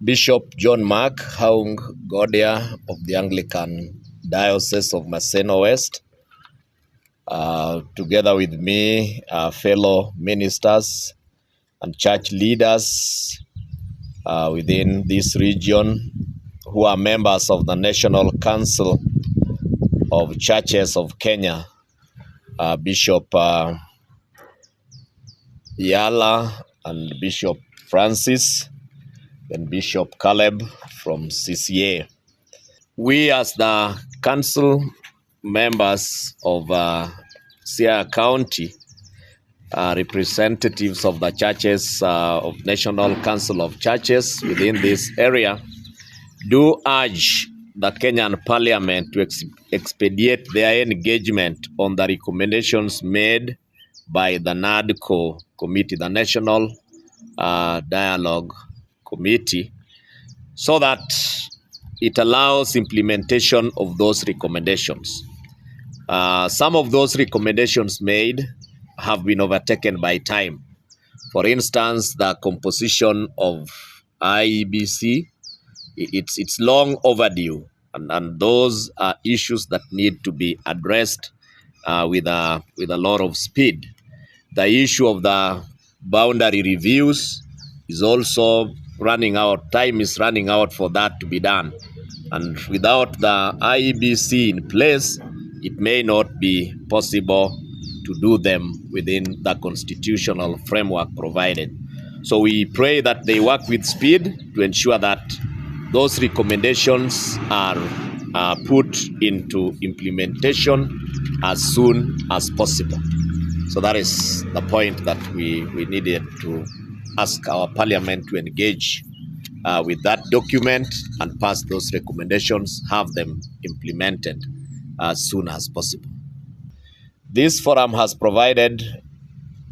Bishop John Mark Haung Godia of the Anglican Diocese of Maseno West, together with me, fellow ministers and church leaders within this region who are members of the National Council of Churches of Kenya, Bishop Yala and Bishop Francis and Bishop Caleb from CCA. We as the council members of Siaya County, representatives of the churches of National Council of Churches within this area, do urge the Kenyan Parliament to expedite their engagement on the recommendations made by the NADCO committee, the National Dialogue Committee, so that it allows implementation of those recommendations. Some of those recommendations made have been overtaken by time. For instance, the composition of IEBC, it's long overdue, and those are issues that need to be addressed with a lot of speed. The issue of the boundary reviews is also running out. Time is running out for that to be done. And without the IEBC in place, it may not be possible to do them within the constitutional framework provided. So we pray that they work with speed to ensure that those recommendations are put into implementation as soon as possible. So that is the point that we needed to ask our parliament to engage with that document and pass those recommendations, have them implemented as soon as possible. This forum has provided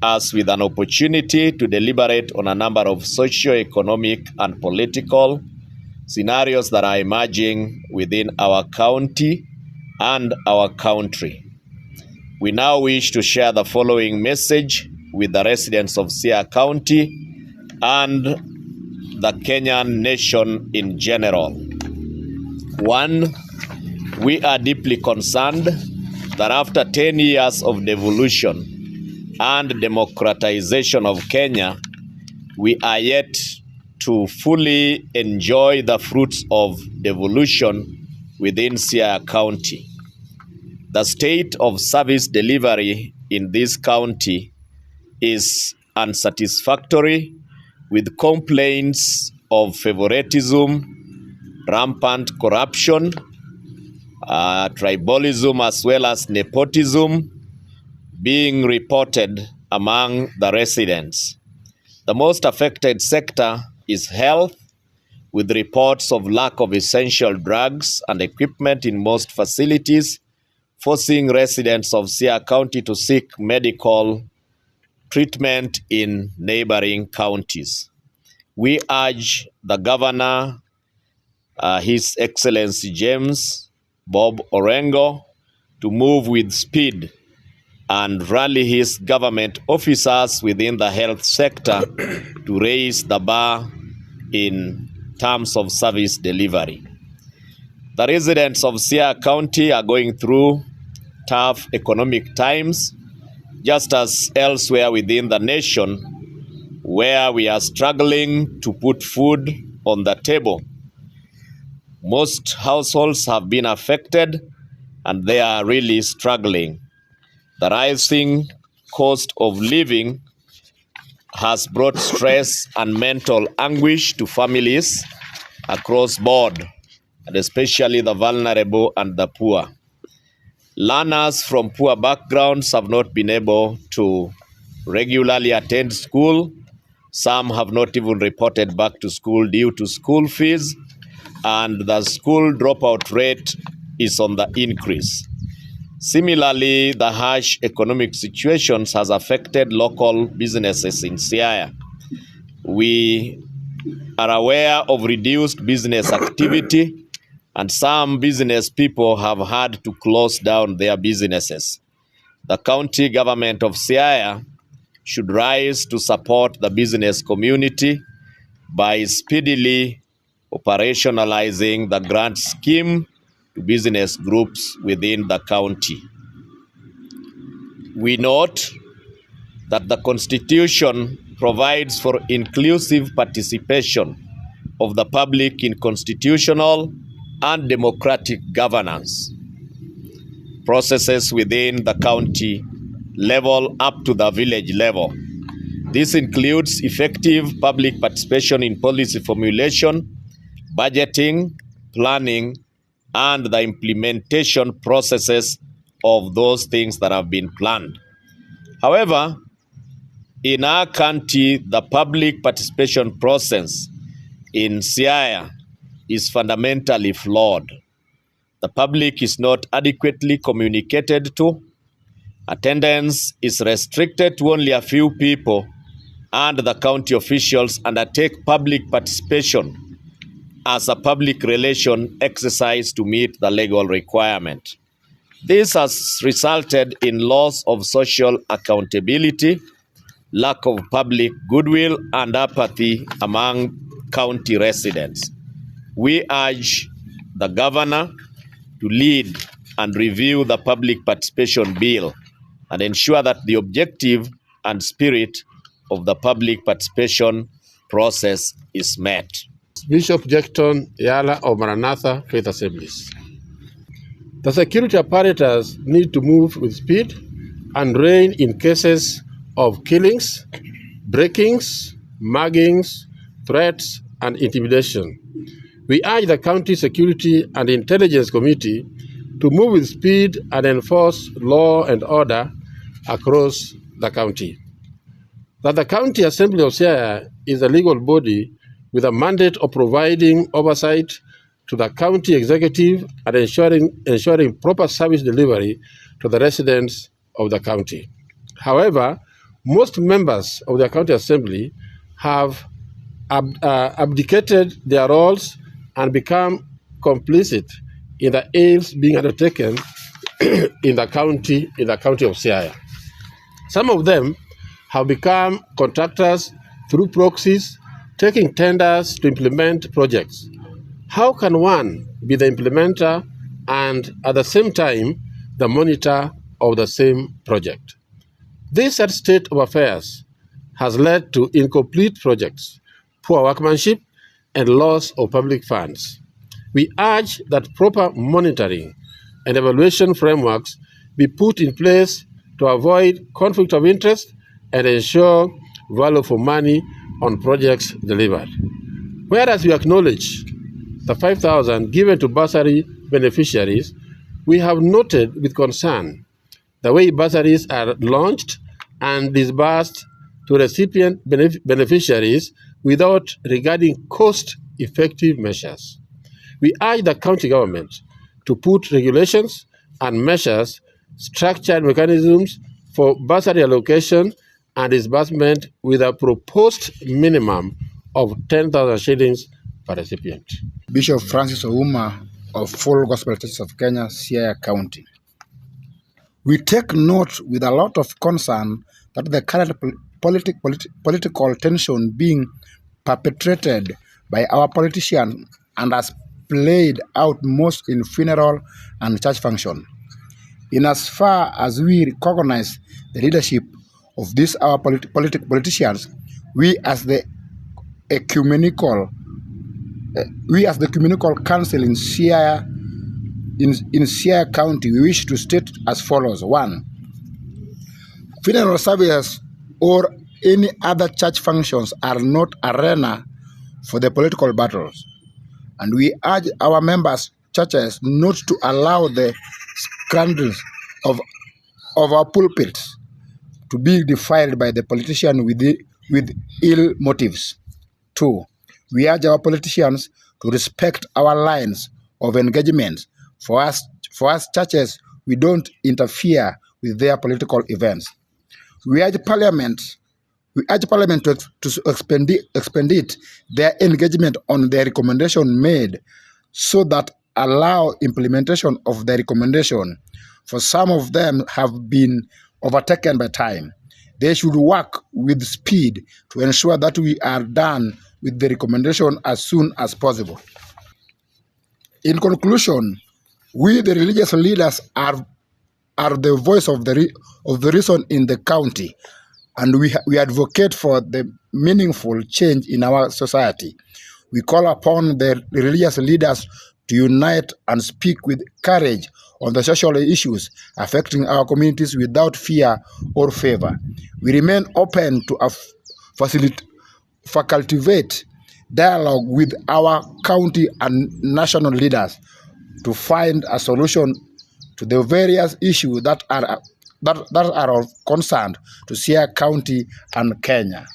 us with an opportunity to deliberate on a number of socio-economic and political scenarios that are emerging within our county and our country. We now wish to share the following message with the residents of Siaya County and the Kenyan nation in general. One, we are deeply concerned that after 10 years of devolution and democratization of Kenya, we are yet to fully enjoy the fruits of devolution within Siaya County. The state of service delivery in this county is unsatisfactory, with complaints of favoritism, rampant corruption, tribalism, as well as nepotism being reported among the residents. The most affected sector is health, with reports of lack of essential drugs and equipment in most facilities, forcing residents of Siaya County to seek medical treatment in neighboring counties. We urge the governor, His Excellency James Bob Orengo, to move with speed and rally his government officers within the health sector to raise the bar in terms of service delivery. The residents of Siaya County are going through tough economic times, just as elsewhere within the nation, where we are struggling to put food on the table. Most households have been affected and they are really struggling. The rising cost of living has brought stress and mental anguish to families across board, and especially the vulnerable and the poor. Learners from poor backgrounds have not been able to regularly attend school. Some have not even reported back to school due to school fees, and the school dropout rate is on the increase. Similarly, the harsh economic situations has affected local businesses in Siaya. We are aware of reduced business activity, and some business people have had to close down their businesses. The county government of Siaya should rise to support the business community by speedily operationalizing the grant scheme to business groups within the county. We note that the Constitution provides for inclusive participation of the public in constitutional and democratic governance processes within the county level up to the village level. This includes effective public participation in policy formulation, budgeting, planning, and the implementation processes of those things that have been planned. However, in our county, the public participation process in Siaya is fundamentally flawed. The public is not adequately communicated to. Attendance is restricted to only a few people, and the county officials undertake public participation as a public relation exercise to meet the legal requirement. This has resulted in loss of social accountability, lack of public goodwill, and apathy among county residents. We urge the governor to lead and review the public participation bill and ensure that the objective and spirit of the public participation process is met. Bishop Jackton Yala of Maranatha Faith Assemblies. The security apparatus need to move with speed and rein in cases of killings, breakings, muggings, threats, and intimidation. We urge the County Security and Intelligence Committee to move with speed and enforce law and order across the county. That the County Assembly of Siaya is a legal body with a mandate of providing oversight to the county executive and ensuring proper service delivery to the residents of the county. However, most members of the County Assembly have abdicated their roles and become complicit in the ills being undertaken in the county of Siaya. Some of them have become contractors through proxies, taking tenders to implement projects. How can one be the implementer and at the same time the monitor of the same project? This sad state of affairs has led to incomplete projects, poor workmanship, and loss of public funds. We urge that proper monitoring and evaluation frameworks be put in place to avoid conflict of interest and ensure value for money on projects delivered. Whereas we acknowledge the 5,000 given to bursary beneficiaries, we have noted with concern the way bursaries are launched and disbursed to recipient beneficiaries without regarding cost-effective measures. We urge the county government to put regulations and measures, structured mechanisms for bursary allocation and disbursement with a proposed minimum of 10,000 shillings per recipient. Bishop Francis Ouma of Full Gospel Churches of Kenya, Siaya County. We take note with a lot of concern that the current political tension being perpetrated by our politicians and has played out most in funeral and church function. In as far as we recognize the leadership of these our politicians, we as the ecumenical council in Siaya County, we wish to state as follows. 1. Funeral services or any other church functions are not arena for the political battles, and we urge our members' churches not to allow the scandals of our pulpits to be defiled by the politician with ill motives. 2. We urge our politicians to respect our lines of engagement. For us churches, we don't interfere with their political events. We urge Parliament to expedite their engagement on the recommendation made so that allow implementation of the recommendation. For some of them have been overtaken by time. They should work with speed to ensure that we are done with the recommendation as soon as possible. In conclusion, we, the religious leaders, are the voice of the reason in the county, and we advocate for the meaningful change in our society. We call upon the religious leaders to unite and speak with courage on the social issues affecting our communities without fear or favor. We remain open to cultivate dialogue with our county and national leaders to find a solution to the various issues that are of concern to Siaya County and Kenya.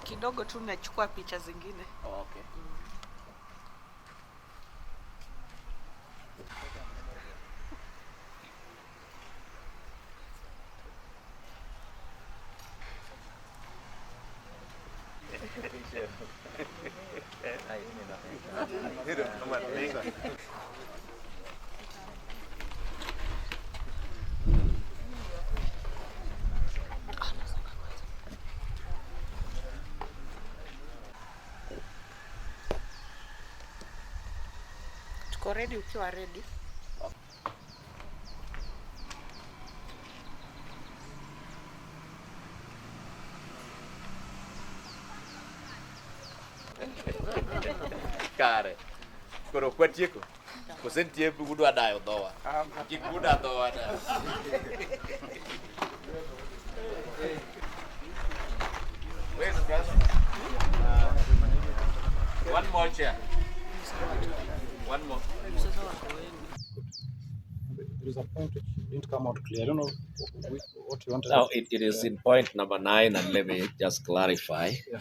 Kidogo tu nachukua picha zingine. Okay. Tuko ready ukiwa ready. Kare. Koro kwatieko. Kosentie bugudu adayo doa. Kikuda doa da. Where's the one more chair. One more. There is a point which didn't come out clear. I don't know what you wanted. Now it is in point number 9, and let me just clarify. Yeah.